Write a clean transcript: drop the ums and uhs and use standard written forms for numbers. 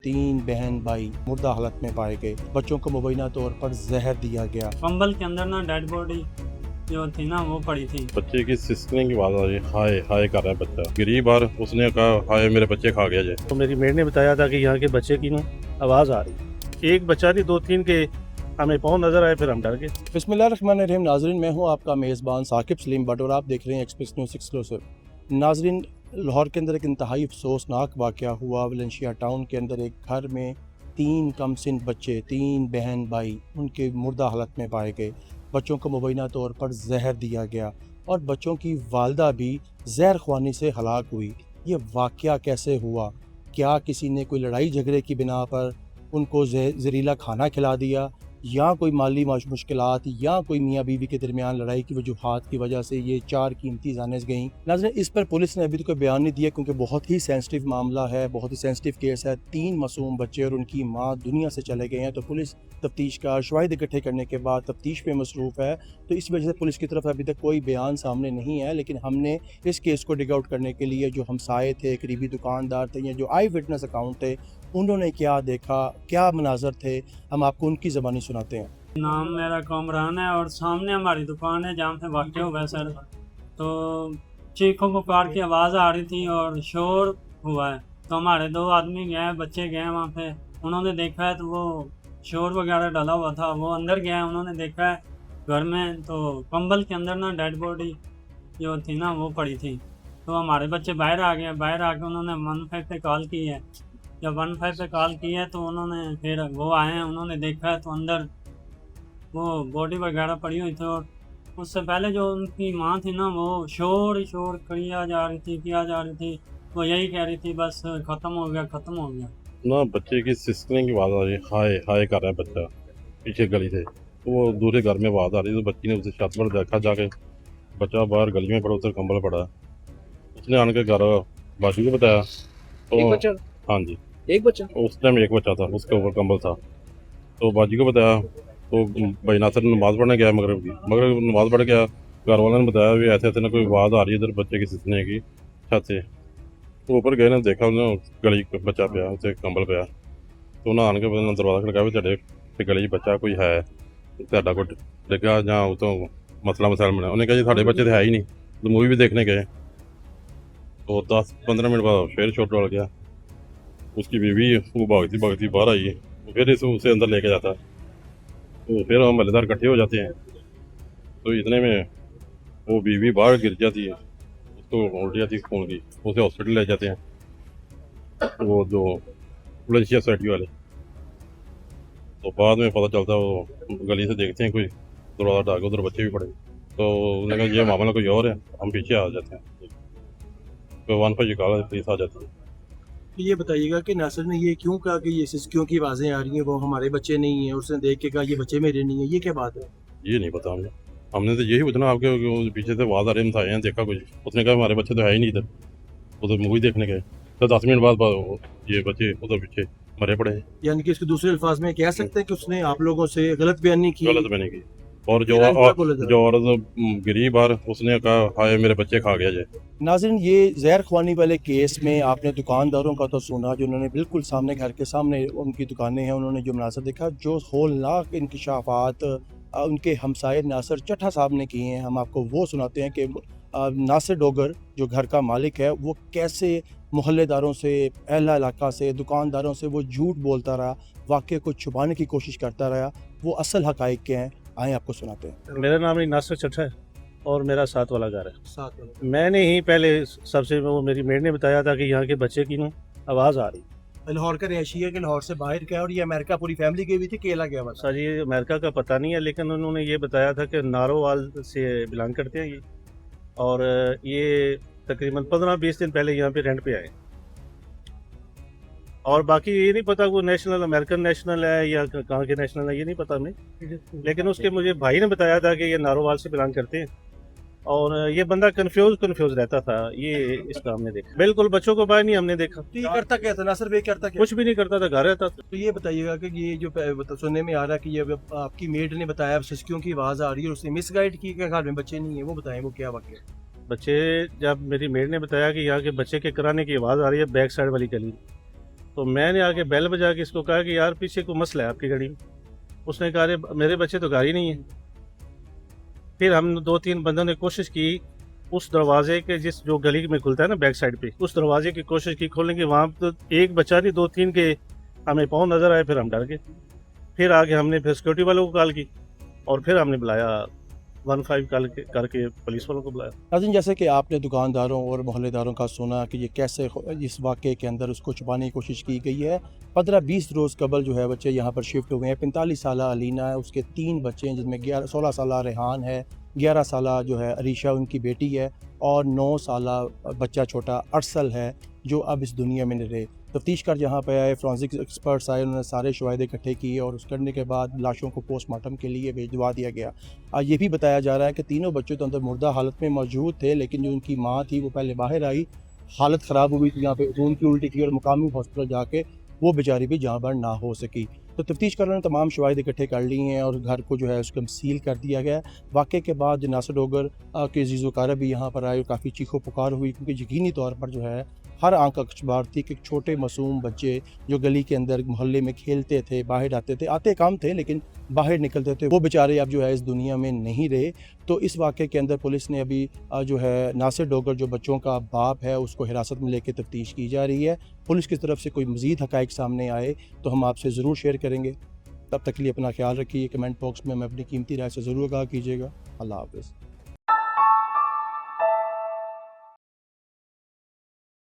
तीन बहन भाई मुर्दा हालत में पाए गए। बच्चों को मुबैना तौर पर जहर दिया गया। कंबल के अंदर ना डेड बॉडी जो थी ना वो पड़ी थी। बच्चे की सिसकने की आवाज आ रही है, हाय हाय कर रहा है बच्चा। गिरी बार उसने कहा हाय मेरे बच्चे खा गया जाए। तो मेरी मेड ने बताया था कि यहाँ के बच्चे की ना आवाज़ आ रही, एक बच्चा नहीं दो तीन के हमें पाँव नजर आए, फिर हम डर गए। बिस्मिल्लाहिर्रहमानिर्रहीम। नाजरीन, मैं हूँ आपका मेज़बान साकिब सलीम भट्ट और आप देख रहे हैं एक्सप्रेस न्यूज़ एक्सक्लूसिव। नाजरीन, लाहौर के अंदर एक इंतहाई अफसोसनाक वाक़या हुआ। वलेंशिया टाउन के अंदर एक घर में तीन कमसिन बच्चे, तीन बहन भाई उनके मुर्दा हालत में पाए गए। बच्चों को मुबैना तौर पर जहर दिया गया और बच्चों की वालदा भी जहर ख्वानी से हलाक हुई। ये वाक़या कैसे हुआ? क्या किसी ने कोई लड़ाई झगड़े की बिना पर उनको जहरीला खाना खिला दिया, या कोई माली मुश्किलात, या कोई मियाँ बीवी के दरमियान लड़ाई की वजूहात की वजह से ये चार कीमती जानें गईं? नाज़रीन, इस पर पुलिस ने अभी तक कोई बयान नहीं दिया क्योंकि बहुत ही सेंसिटिव मामला है, बहुत ही सेंसिटिव केस है। तीन मासूम बच्चे और उनकी माँ दुनिया से चले गए हैं। तो पुलिस तफ्तीश का शवाहिद इकट्ठे करने के बाद तफ्तीश में मसरूफ़ है। तो इस वजह से पुलिस की तरफ अभी तक कोई बयान सामने नहीं है। लेकिन हमने इस केस को डिग आउट करने के लिए जो हमसाए थे, करीबी दुकानदार थे, या जो आई विटनेस अकाउंट थे, उन्होंने क्या देखा, क्या मनाजर थे, हम आपको उनकी ज़बानी सुनाते हैं। नाम मेरा कामरान है और सामने हमारी दुकान है जहाँ पे वाक़या हुआ है सर। तो चीखों पुकार की आवाज़ आ रही थी और शोर हुआ है। तो हमारे दो आदमी गए, बच्चे गए वहाँ पे, उन्होंने देखा है तो वो शोर वगैरह डाला हुआ था, वो अंदर गए, उन्होंने देखा है घर में तो कंबल के अंदर ना डेड बॉडी जो थी ना वो पड़ी थी। तो हमारे बच्चे बाहर आ गए, बाहर आके उन्होंने 15 पे कॉल की है। जब 15 पे कॉल की है तो उन्होंने फिर वो आए हैं, उन्होंने देखा है तो अंदर वो बॉडी वगैरह पड़ी हुई थी। और उससे पहले जो उनकी माँ थी ना वो शोर किया जा रही थी। वो यही कह रही थी बस ख़त्म हो गया। ना बच्चे की सिसकने की आवाज आ रही है, हाय हाय कर रहा है बच्चा पीछे गली से। तो वो दूसरे घर में आवाज आ रही है, तो बच्ची ने उसे छत पर देखा, जाके बच्चा बाहर गली में पड़ा, उधर कंबल पड़ा। उसने आने के घर बाजू को बताया तो एक बच्चा, हाँ जी, एक बच्चा, उस टाइम एक बच्चा था, उसके ऊपर कंबल था। तो बाजी को बताया तो भाई नासिर नमाज़ पढ़ने गया मगरब की, मगर नमाज़ पढ़ गया। घर वालों ने बताया भी ऐसे ऐसे ना कोई आवाज़ आ रही है इधर बच्चे की सिसकने की छत से। तो ऊपर गए ना, देखा उन्होंने गली बच्चा पिया, उसे कंबल पिया। तो उन्हें आने के बाद दरवाज़ा खड़का भी तेरे गली बच्चा कोई है तेरा को देखा जहाँ तो मसला मसाइल बना। उन्हें कहा जी साढ़े बच्चे तो है ही नहीं। तो मूवी भी देखने गए तो 10-15 मिनट बाद फिर शॉट डाल गया। उसकी बीवी वो भागती बाहर आई, फिर उसे अंदर लेके जाता। तो फिर हम मलेदार इकट्ठे हो जाते हैं। तो इतने में वो बीवी बाहर गिर जाती है, उसको उल्टी आती है खून की, उसे हॉस्पिटल ले जाते हैं। तो वो जो वलेंशिया सोसाइटी वाले, तो बाद में पता चलता है वो गली से देखते हैं कोई दरवाज़ा डाल के उधर बच्चे भी पड़े। तो उन्होंने कहा ये मामला कोई और है, हम पीछे आ जाते हैं। तो 1 पर कॉल पुलिस आ जाती है। ये बताइएगा कि नासिर ने ये क्यों कहा कि ये सिसकियों की आवाज़ें आ रही हैं, वो हमारे बच्चे नहीं हैं, उसने देख के कहा ये बच्चे मेरे नहीं हैं, ये क्या बात है? ये नहीं पता हमने तो यही पूछना आपके वो पीछे से आवाज़ आ रही, हम था यहाँ देखा कुछ। उसने कहा हमारे बच्चे तो है ही नहीं इधर, उधर मूवी देखने गए। तो 10 मिनट बाद ये बच्चे उधर पीछे मरे पड़े हैं। यानी कि इसके दूसरे अल्फाज में कह सकते हैं कि उसने आप लोगों से गलत बयानी की। गलत मैंने की। और क्या बोला था? जो औरत गिरी बार उसने कहा हाय मेरे बच्चे खा गया जाए। नाज़रीन, ये जहर ख्वानी वाले केस में आपने दुकानदारों का तो सुना, जिन्होंने बिल्कुल सामने घर के सामने उनकी दुकानें हैं, उन्होंने जो मनासर देखा, जो होलनाक इंकशाफात उनके हमसाये नासिर चट्ठा साहब ने किए हैं, हम आपको वो सुनाते हैं कि नासिर डोगर जो घर का मालिक है, वो कैसे मोहल्लेदारों से, अहला इलाका से, दुकानदारों से वो झूठ बोलता रहा, वाक़े को छुपाने की कोशिश करता रहा। वो असल हक़ाइक़ के हैं, आए आपको सुनाते हैं। मेरा नाम नासिर चट्ठा है और मेरा साथ वाला घर है। साथ में मैंने ही पहले सबसे वो मेरी मेड ने बताया था कि यहाँ के बच्चे की ना आवाज़ आ रही। लाहौर का रिहायशी है कि लाहौर से बाहर का है, और ये अमेरिका पूरी फैमिली गई हुई थी, अकेला गया हुआ था? सर ये अमेरिका का पता नहीं है, लेकिन उन्होंने ये बताया था कि नारोवाल से बिलोंग करते हैं ये, और ये तकरीबन 15-20 दिन पहले यहाँ पे रेंट पे आए। और बाकी ये नहीं पता वो नेशनल अमेरिकन नेशनल है या कहाँ के नेशनल है, ये नहीं पता हमें। लेकिन उसके मुझे भाई ने बताया था कि ये नारोवाल से बिलोंग करते हैं, और ये बंदा कंफ्यूज रहता था ये इस काम में देखा। बिल्कुल बच्चों को बाहर नहीं हमने देखा, तो ये करता क्या था नासिर भाई, करता क्या? कुछ भी नहीं करता था, घर रहता था। तो ये बताइएगा कि ये जो सुनने में आ रहा है कि ये आपकी मेड ने बताया सिसकियों की आवाज़ आ रही है, उसने मिसगाइड की कि घर में बच्चे नहीं है, वो बताएं वो क्या वाक़या है? बच्चे, जब मेरी मेड ने बताया कि यहाँ के बच्चे के कराने की आवाज़ आ रही है बैक साइड वाली गली, तो मैंने आके बेल बजा के इसको कहा कि यार पीछे कोई मसला है आपकी गाड़ी में। उसने कहा अरे मेरे बच्चे तो गाड़ी नहीं है। फिर हम 2-3 बंदों ने कोशिश की उस दरवाजे के जो गली में खुलता है ना बैक साइड पे, उस दरवाजे की कोशिश की खोलने की। वहाँ तो एक बच्चा नहीं 2-3 के हमें पाँव नज़र आए। फिर हम डर गए। फिर आगे हमने फिर सिक्योरिटी वालों को कॉल की और फिर हमने बुलाया 15 कॉल करके पुलिस वालों को बुलाया। नाज़रीन, जैसे कि आपने दुकानदारों और मोहल्लेदारों का सुना कि ये कैसे इस वाक़े के अंदर उसको छुपाने की कोशिश की गई है। 15-20 रोज़ कबल जो है बच्चे यहाँ पर शिफ्ट हुए हैं। 45 साल अलीना है, उसके 3 बच्चे हैं जिसमें 16 साल रेहान है, 11 साल जो है अरीशा उनकी बेटी है और 9 साल बच्चा छोटा अरसल है जो अब इस दुनिया में नहीं रहे। तफ्तीश कर यहाँ पे आए, फॉरेंसिक एक्सपर्ट्स आए, उन्होंने सारे शवाहिद इकट्ठे किए और उस करने के बाद लाशों को पोस्टमार्टम के लिए भिजवा दिया गया। ये भी बताया जा रहा है कि तीनों बच्चे तो अंदर मुर्दा हालत में मौजूद थे, लेकिन जो उनकी माँ थी वो पहले बाहर आई, हालत ख़राब हुई थी, यहाँ पे खून की उल्टी थी और मुकामी हॉस्पिटल जाके वो बेचारी भी जहाँ पर ना हो सकी। तो तफ्तीश कर ने तमाम शवाहिद इकट्ठे कर लिए हैं और घर को जो है उसको सील कर दिया गया है। वाक़े के बाद नासिर डोगर के जीज़ोकारा भी यहाँ पर आए और काफ़ी चीखो पुकार हुई, क्योंकि यकीनी तौर पर जो है हर आंख अखबार थी कि छोटे मासूम बच्चे जो गली के अंदर मोहल्ले में खेलते थे, बाहर आते कम थे लेकिन बाहर निकलते थे, वो बेचारे अब जो है इस दुनिया में नहीं रहे। तो इस वाक़े के अंदर पुलिस ने अभी जो है नासिर डोगर जो बच्चों का बाप है उसको हिरासत में लेकर तफ्तीश की जा रही है। पुलिस की तरफ से कोई मज़ीद हक़ाइक़ सामने आए तो हम आपसे ज़रूर शेयर करेंगे। तब तक के लिए अपना ख्याल रखिए। कमेंट बॉक्स में हमें अपनी कीमती राय से ज़रूर आगाह कीजिएगा। अल्लाह हाफ़िज़।